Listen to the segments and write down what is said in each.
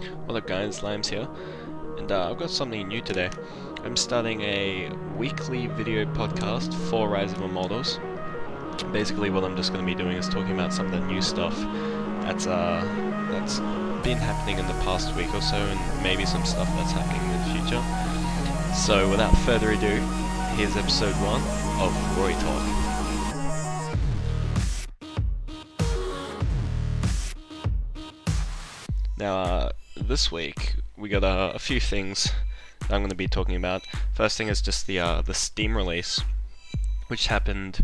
What up guys, Limes here, and I've got something new today. I'm starting a weekly video podcast for Rise of Immortals. Basically what I'm just going to be doing is talking about some of the new stuff that's been happening in the past week or so, and maybe some stuff that's happening in the future. So without further ado, here's episode 1 of RoI Talk. Now, this week we got a few things that I'm going to be talking about. First thing is just the Steam release, which happened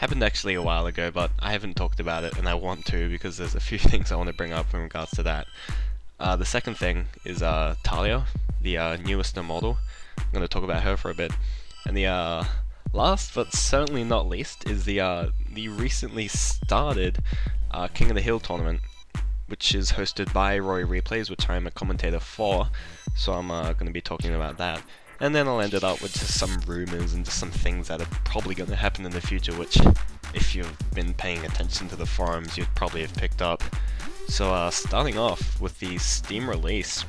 actually a while ago, but I haven't talked about it, and I want to because there's a few things I want to bring up in regards to that. The second thing is Talia, the newest immortal. I'm going to talk about her for a bit, and the last but certainly not least is the recently started King of the Hill tournament, which is hosted by RoI Replays, which I'm a commentator for, so I'm going to be talking about that. And then I'll end it up with just some rumors and just some things that are probably going to happen in the future, which, if you've been paying attention to the forums, you'd probably have picked up. So starting off with the Steam release,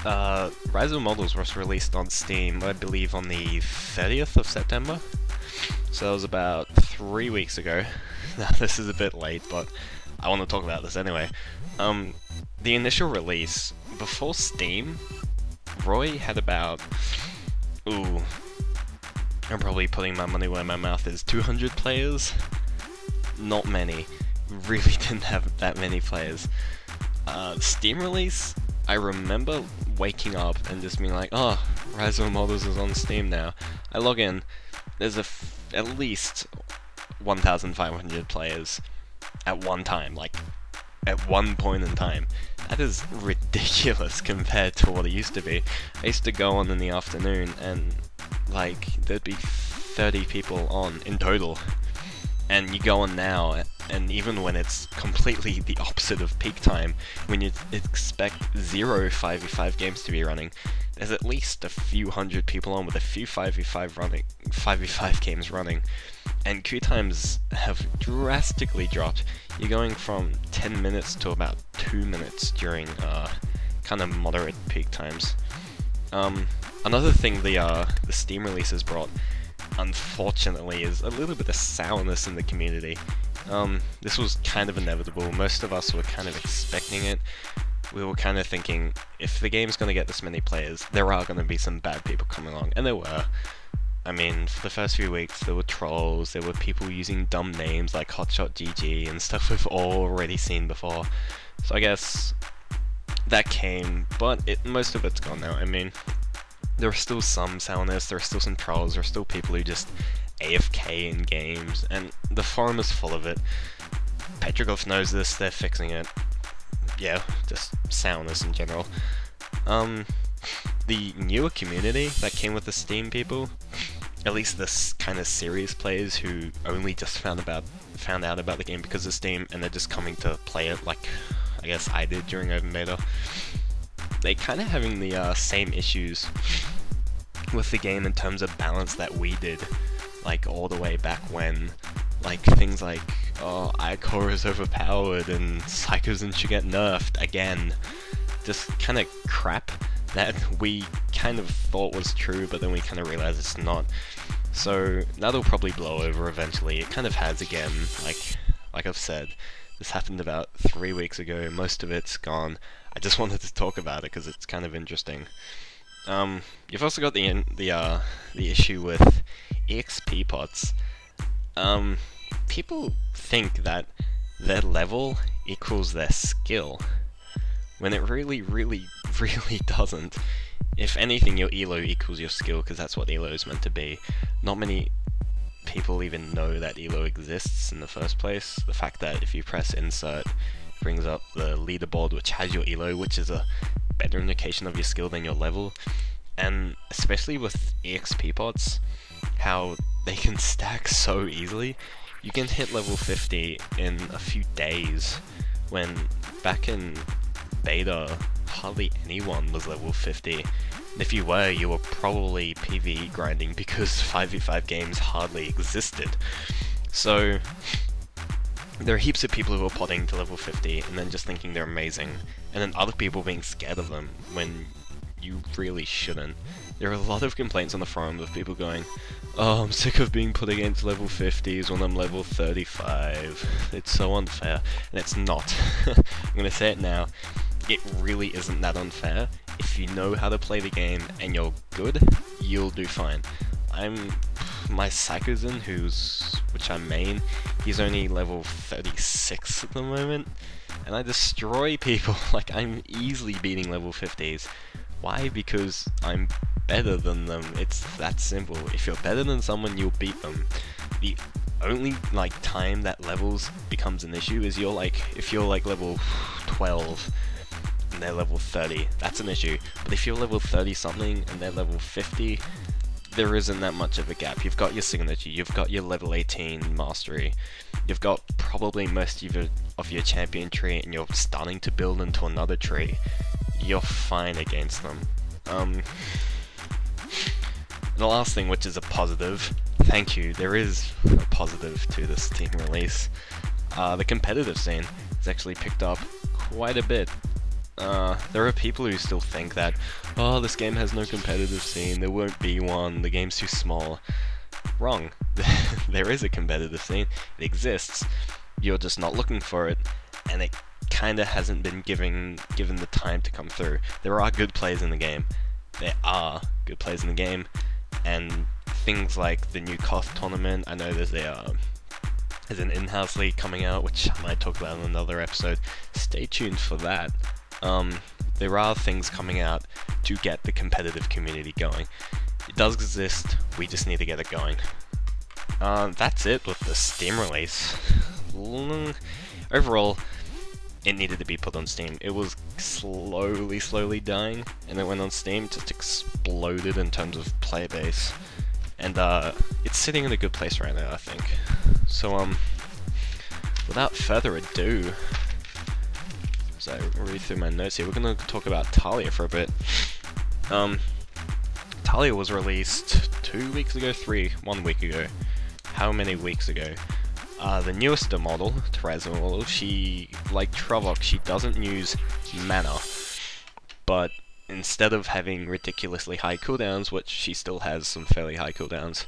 Rise of Immortals was released on Steam, I believe on the 30th of September, so that was about 3 weeks ago. Now this is a bit late, but I want to talk about this anyway. The initial release, before Steam, RoI had about, I'm probably putting my money where my mouth is, 200 players? Not many. Really didn't have that many players. Steam release, I remember waking up and just being like, oh, Rise of Immortals is on Steam now. I log in, there's at least 1,500 players at one time, like at one point in time. That is ridiculous compared to what it used to be. I used to go on in the afternoon and like there'd be 30 people on in total, and you go on now and even when it's completely the opposite of peak time, when you expect 0 5v5 games to be running, there's at least a few hundred people on with a few 5v5 games running, and queue times have drastically dropped. You're going from 10 minutes to about 2 minutes during kind of moderate peak times. Another thing the Steam release has brought, unfortunately, is a little bit of sourness in the community. This was kind of inevitable. Most of us were kind of expecting it. We were kind of thinking, if the game's going to get this many players, there are going to be some bad people coming along, and there were. I mean, for the first few weeks, there were trolls, there were people using dumb names like HotshotGG and stuff we've already seen before. So I guess that came, but most of it's gone now. I mean, there are still some sourness, there are still some trolls, there are still people who just AFK in games, and the forum is full of it. Petroglyph knows this, they're fixing it. Yeah, just sourness in general. The newer community that came with the Steam people, at least this kind of serious players who only just found out about the game because of Steam, and they're just coming to play it like I guess I did during open beta, they kind of having the same issues with the game in terms of balance that we did, like all the way back when, like things like, oh, Icor is overpowered and Psychozen should get nerfed again, just kind of crap that we kind of thought was true, but then we kind of realized it's not. So that'll probably blow over eventually. It kind of has again, like I've said. This happened about 3 weeks ago, most of it's gone. I just wanted to talk about it because it's kind of interesting. You've also got the issue with EXP pots. People think that their level equals their skill, when it really doesn't. If anything, your elo equals your skill, because that's what elo is meant to be. Not many people even know that elo exists in the first place. The fact that if you press insert, it brings up the leaderboard which has your elo, which is a better indication of your skill than your level. And especially with EXP pods, how they can stack so easily. You can hit level 50 in a few days, when back in beta, hardly anyone was level 50. And if you were, you were probably PvE grinding because 5v5 games hardly existed. So there are heaps of people who are potting to level 50 and then just thinking they're amazing, and then other people being scared of them when you really shouldn't. There are a lot of complaints on the forum of people going, "Oh, I'm sick of being put against level 50s when I'm level 35. It's so unfair." And it's not. I'm gonna say it now. It really isn't that unfair. If you know how to play the game and you're good, you'll do fine. My Sakuzin, which I main, he's only level 36 at the moment, and I destroy people. Like, I'm easily beating level 50s. Why? Because I'm better than them. It's that simple. If you're better than someone, you'll beat them. The only time that levels becomes an issue is if you're level 12 and they're level 30, that's an issue. But if you're level 30 something and they're level 50, there isn't that much of a gap. You've got your signature, you've got your level 18 mastery, you've got probably most of your champion tree, and you're starting to build into another tree. You're fine against them. And the last thing, which is a positive, thank you, there is a positive to this Steam release. The competitive scene has actually picked up quite a bit. There are people who still think that, oh, this game has no competitive scene, there won't be one, the game's too small. Wrong. There is a competitive scene, it exists, you're just not looking for it, and it kinda hasn't been given the time to come through. There are good players in the game, and things like the new COF tournament, I know there's an in-house league coming out, which I might talk about in another episode. Stay tuned for that. There are things coming out to get the competitive community going. It does exist, we just need to get it going. That's it with the Steam release. Overall, it needed to be put on Steam. It was slowly dying, and it went on Steam, just exploded in terms of player base. And it's sitting in a good place right now, I think. So, without further ado, as I read through my notes here, we're going to talk about Talia for a bit. Talia was released 2 weeks ago, 1 week ago. How many weeks ago? The newest model, Terrazzo model, she, like Trovok, she doesn't use mana, but instead of having ridiculously high cooldowns, which she still has some fairly high cooldowns,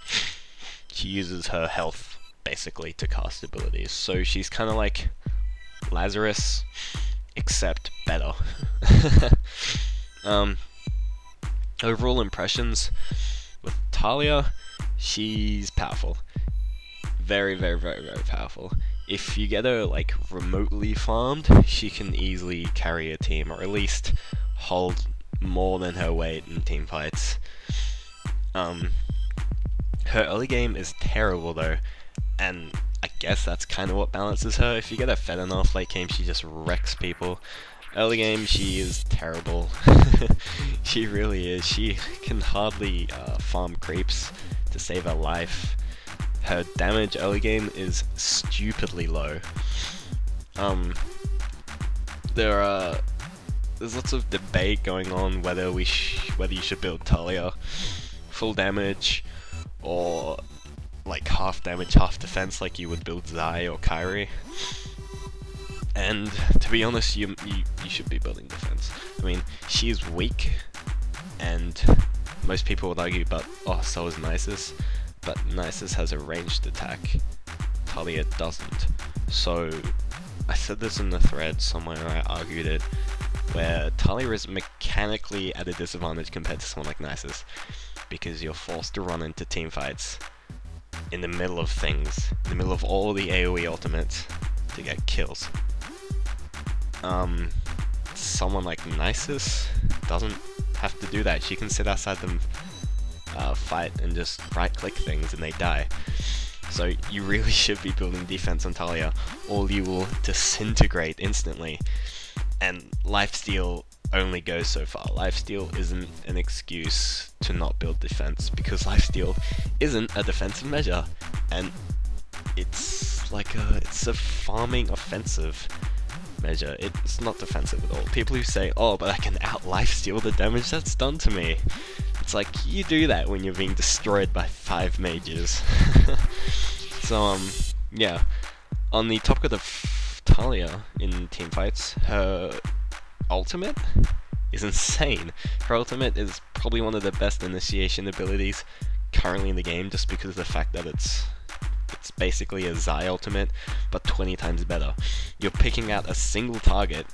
she uses her health, basically, to cast abilities. So she's kind of like Lazarus, except better. Overall impressions with Talia, she's powerful. Very powerful. If you get her remotely farmed, she can easily carry a team, or at least hold more than her weight in team fights. Her early game is terrible though, and I guess that's kind of what balances her. If you get her fed enough, late game she just wrecks people. Early game she is terrible. She really is. She can hardly farm creeps to save her life. Her damage early game is stupidly low. There's lots of debate going on whether you should build Talia full damage or half damage, half defense, like you would build Zai or Kairi. And to be honest, you should be building defense. I mean, she is weak, and most people would argue, but so is Nisus. But Nisus has a ranged attack, Talia doesn't. So, I said this in the thread somewhere, I argued it, where Talia is mechanically at a disadvantage compared to someone like Nisus, because you're forced to run into team fights in the middle of things, in the middle of all the AoE ultimates, to get kills. Someone like Nisus doesn't have to do that. She can sit outside them fight and just right-click things and they die. So you really should be building defense on Talia, or you will disintegrate instantly. And lifesteal only goes so far. Lifesteal isn't an excuse to not build defense, because lifesteal isn't a defensive measure, and it's a farming offensive measure. It's not defensive at all. People who say, oh, but I can out lifesteal the damage that's done to me. It's like, you do that when you're being destroyed by 5 mages. So, yeah. On the topic of Talia in team fights, her ultimate is insane. Her ultimate is probably one of the best initiation abilities currently in the game, just because of the fact that it's basically a Zai ultimate, but 20 times better. You're picking out a single target,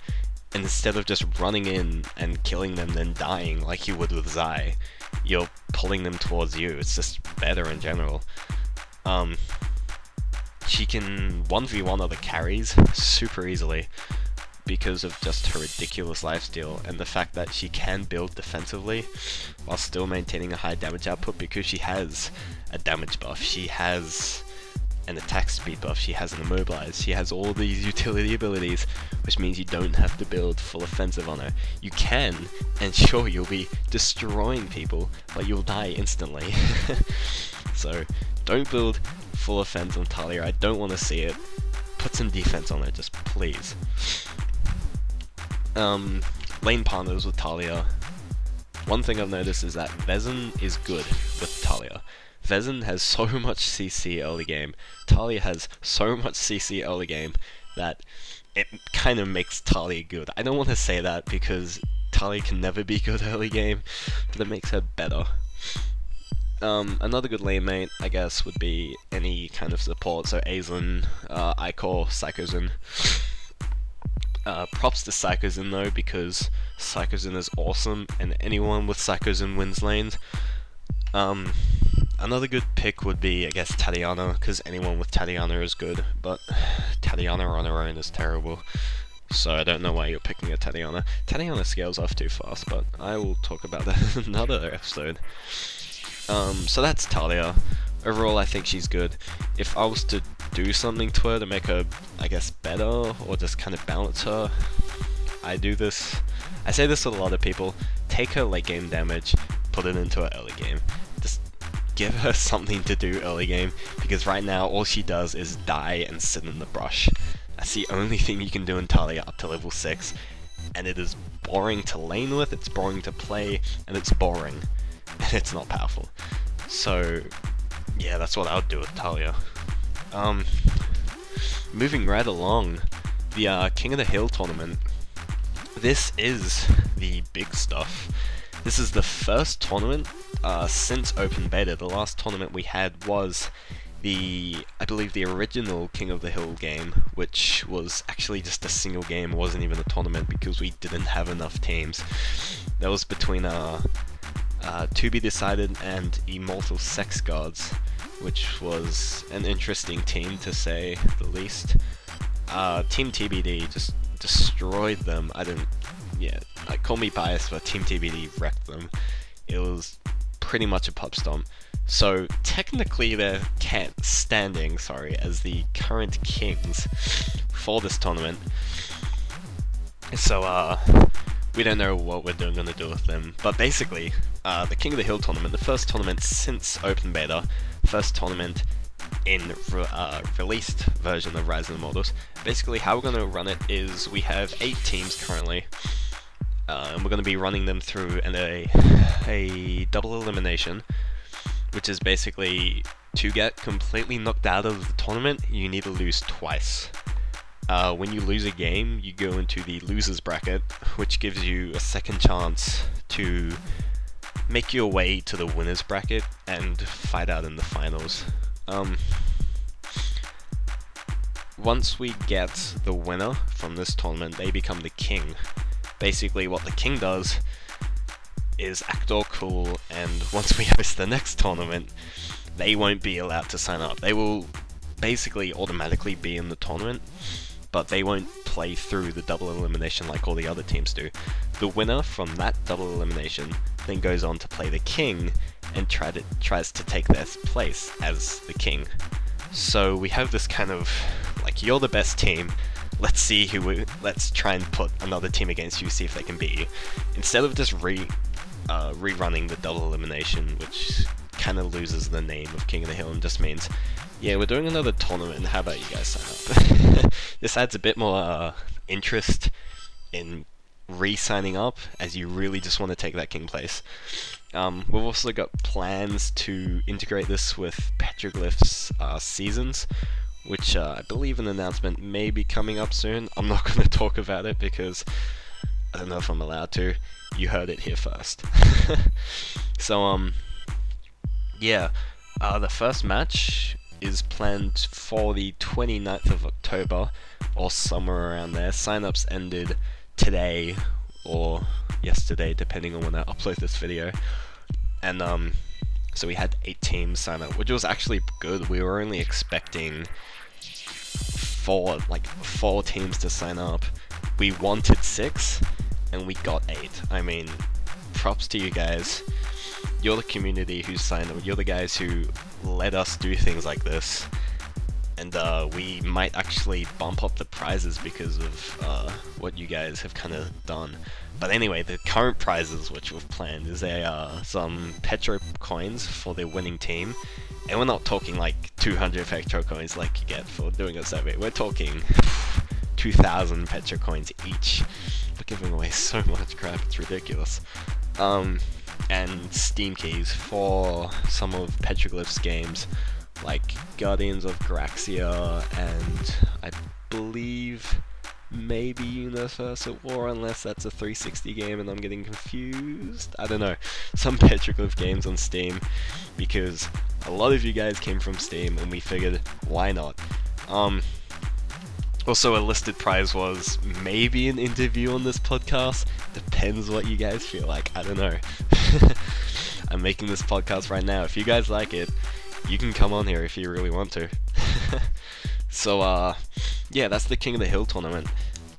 and instead of just running in and killing them then dying like you would with Zai, you're pulling them towards you. It's just better in general. She can 1v1 other carries super easily because of just her ridiculous lifesteal and the fact that she can build defensively while still maintaining a high damage output, because she has a damage buff, she has an attack speed buff, she has an immobilize, she has all these utility abilities, which means you don't have to build full offensive on her. You can, and sure, you'll be destroying people, but you'll die instantly. So don't build full offense on Talia, I don't want to see it. Put some defense on her, just please. Lane partners with Talia. One thing I've noticed is that Vezin is good with Talia. Vezin has so much CC early game, Talia has so much CC early game, that it kind of makes Talia good. I don't want to say that because Talia can never be good early game, but it makes her better. Another good lane mate, I guess, would be any kind of support, so Aizen, Icor, Psychozin. Props to Psychozin though, because Psychozin is awesome, and anyone with Psychozin wins lanes. Another good pick would be, I guess, Tatiana, because anyone with Tatiana is good, but Tatiana on her own is terrible. So I don't know why you're picking a Tatiana. Tatiana scales off too fast, but I will talk about that in another episode. So that's Talia. Overall, I think she's good. If I was to do something to her to make her, I guess, better, or just kind of balance her, I say this with a lot of people, take her late game damage, put it into her early game. Just give her something to do early game, because right now all she does is die and sit in the brush. That's the only thing you can do in Talia up to level 6, and it is boring to lane with, it's boring to play, and it's boring, and it's not powerful. So yeah, that's what I would do with Talia. Moving right along, the King of the Hill tournament. This is the big stuff. This is the first tournament since open beta. The last tournament we had was I believe the original King of the Hill game, which was actually just a single game. It wasn't even a tournament because we didn't have enough teams. That was between To Be Decided and Immortal Sex Gods, which was an interesting team to say the least. Team TBD just destroyed them. Call me biased, but Team TBD wrecked them. It was pretty much a pub stomp. So technically they're standing as the current kings for this tournament. So we don't know what we're going to do with them. But basically, the King of the Hill tournament, the first tournament since open beta, first tournament in released version of Rise of the Immortals. Basically, how we're going to run it is we have 8 teams currently, and we're going to be running them through a double elimination, which is basically to get completely knocked out of the tournament, you need to lose twice. When you lose a game, you go into the losers bracket, which gives you a second chance to make your way to the winners bracket and fight out in the finals. Once we get the winner from this tournament, they become the king. Basically, what the king does is act all cool, and once we host the next tournament, they won't be allowed to sign up. They will basically automatically be in the tournament, but they won't play through the double elimination like all the other teams do. The winner from that double elimination then goes on to play the king and tries to take their place as the king. So we have this kind of like, you're the best team, let's try and put another team against you, see if they can beat you. Instead of just rerunning the double elimination, which kind of loses the name of King of the Hill and just means, yeah, we're doing another tournament, how about you guys sign up? This adds a bit more interest in re-signing up, as you really just want to take that king place. We've also got plans to integrate this with Petroglyph's seasons, which I believe an announcement may be coming up soon. I'm not going to talk about it because I don't know if I'm allowed to. You heard it here first. So, yeah, the first match is planned for the 29th of October, or somewhere around there. Sign-ups ended today, or yesterday, depending on when I upload this video. And, so we had 8 teams sign up, which was actually good. We were only expecting 4 teams to sign up. We wanted 6, and we got 8. I mean, props to you guys. You're the community who signed up. You're the guys who let us do things like this. And we might actually bump up the prizes because of what you guys have kind of done. But anyway, the current prizes which we've planned is some Petro coins for the winning team. And we're not talking like 200 Petro coins like you get for doing a survey. We're talking 2,000 Petro coins each. We're giving away so much crap, it's ridiculous. And Steam keys for some of Petroglyph's games, like Guardians of Graxia and I believe maybe Universal War, unless that's a 360 game and I'm getting confused. I don't know. Some Petroglyph games on Steam, because a lot of you guys came from Steam and we figured, why not? Also, a listed prize was maybe an interview on this podcast. Depends what you guys feel like. I don't know. I'm making this podcast right now. If you guys like it, you can come on here if you really want to. So, yeah, that's the King of the Hill tournament.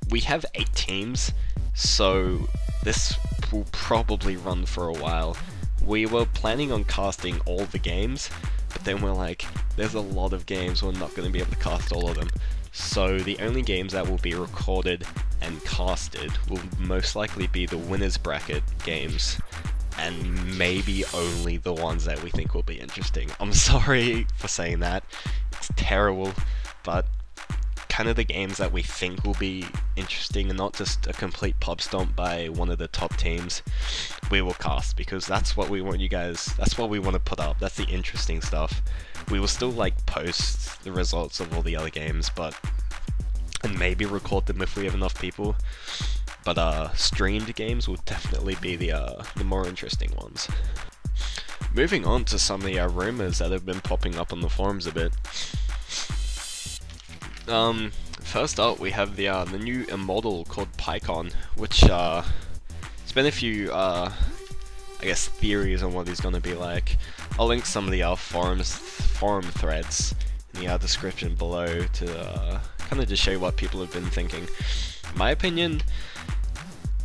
We have 8 teams, so this will probably run for a while. We were planning on casting all the games, but then we're like, there's a lot of games, we're not going to be able to cast all of them. So the only games that will be recorded and casted will most likely be the winners bracket games, and maybe only the ones that we think will be interesting. I'm sorry for saying that, it's terrible, but kind of the games that we think will be interesting and not just a complete pub stomp by one of the top teams, we will cast, because that's what we want you guys, that's what we want to put up, that's the interesting stuff. We will still like post the results of all the other games, and maybe record them if we have enough people, but streamed games will definitely be the more interesting ones. Moving on to some of the rumors that have been popping up on the forums a bit. First up, we have the new immortal called PyCon, which it's been a few I guess theories on what he's gonna be like. I'll link some of the forum threads in the description below to kind of just show you what people have been thinking. My opinion,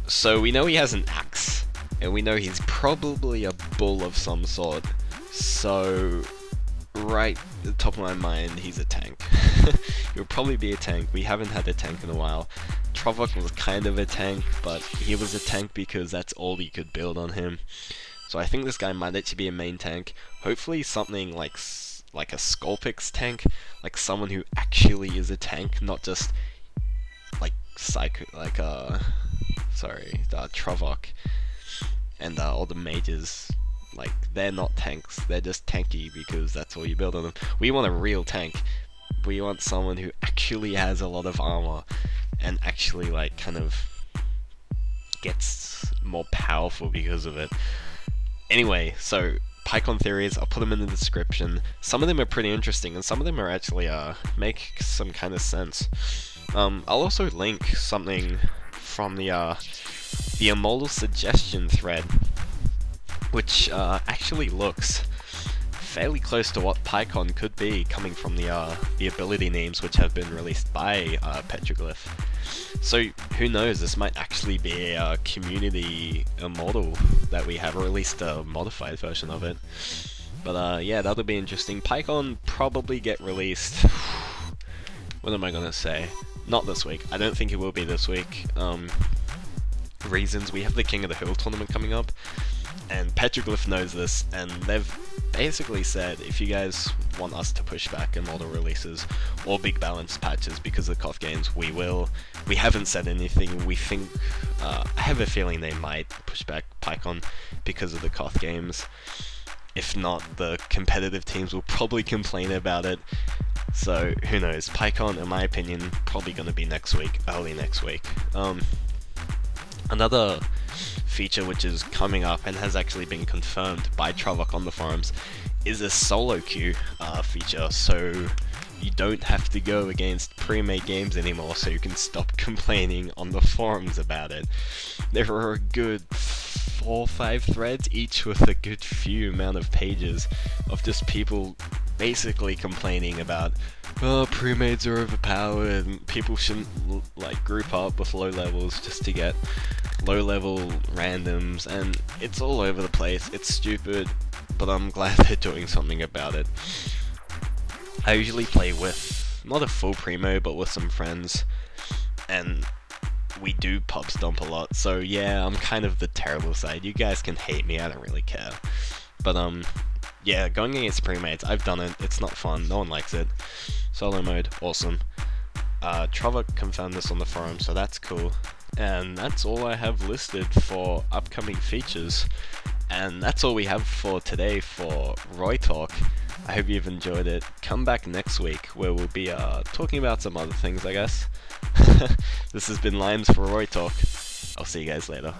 so we know he has an axe, and we know he's probably a bull of some sort, so right at the top of my mind, he's a tank. He'll probably be a tank. We haven't had a tank in a while. Trovok was kind of a tank, but he was a tank because that's all you could build on him. So I think this guy might actually be a main tank. Hopefully something like a Sculpix tank, like someone who actually is a tank, not just like Trovok and all the mages. Like, they're not tanks, they're just tanky because that's all you build on them. We want a real tank. We want someone who actually has a lot of armor and actually like kind of gets more powerful because of it. Anyway, so PyCon theories, I'll put them in the description. Some of them are pretty interesting and some of them are actually make some kind of sense. I'll also link something from the Immortal suggestion thread, which actually looks fairly close to what PyCon could be, coming from the ability names which have been released by Petroglyph. So who knows, this might actually be a community immortal that we have, or at least a modified version of it. But yeah, that'll be interesting. PyCon probably get released, what am I gonna say? Not this week. I don't think it will be this week. Reasons, we have the King of the Hill tournament coming up, and Petroglyph knows this, and they've basically said, if you guys want us to push back immortal releases or big balance patches because of Koth games, we will. We haven't said anything. We think, I have a feeling they might push back PyCon because of the Koth games. If not, the competitive teams will probably complain about it. So who knows? PyCon, in my opinion, probably going to be next week, early next week. Another feature which is coming up and has actually been confirmed by Trovok on the forums is a solo queue feature, so you don't have to go against pre-made games anymore, so you can stop complaining on the forums about it. There are a good 4 or 5 threads, each with a good few amount of pages of just people basically complaining about, oh, pre-mades are overpowered, and people shouldn't like group up with low levels just to get low level randoms, and it's all over the place. It's stupid, but I'm glad they're doing something about it. I usually play with not a full primo, but with some friends, and we do pub stomp a lot, so yeah, I'm kind of the terrible side. You guys can hate me, I don't really care. But yeah, going against premates, I've done it, it's not fun, no one likes it. Solo mode, awesome. Trovok confirmed this on the forum, so that's cool. And that's all I have listed for upcoming features. And that's all we have for today for RoI Talk. I hope you've enjoyed it. Come back next week where we'll be talking about some other things, I guess. This has been Limes for RoI Talk. I'll see you guys later.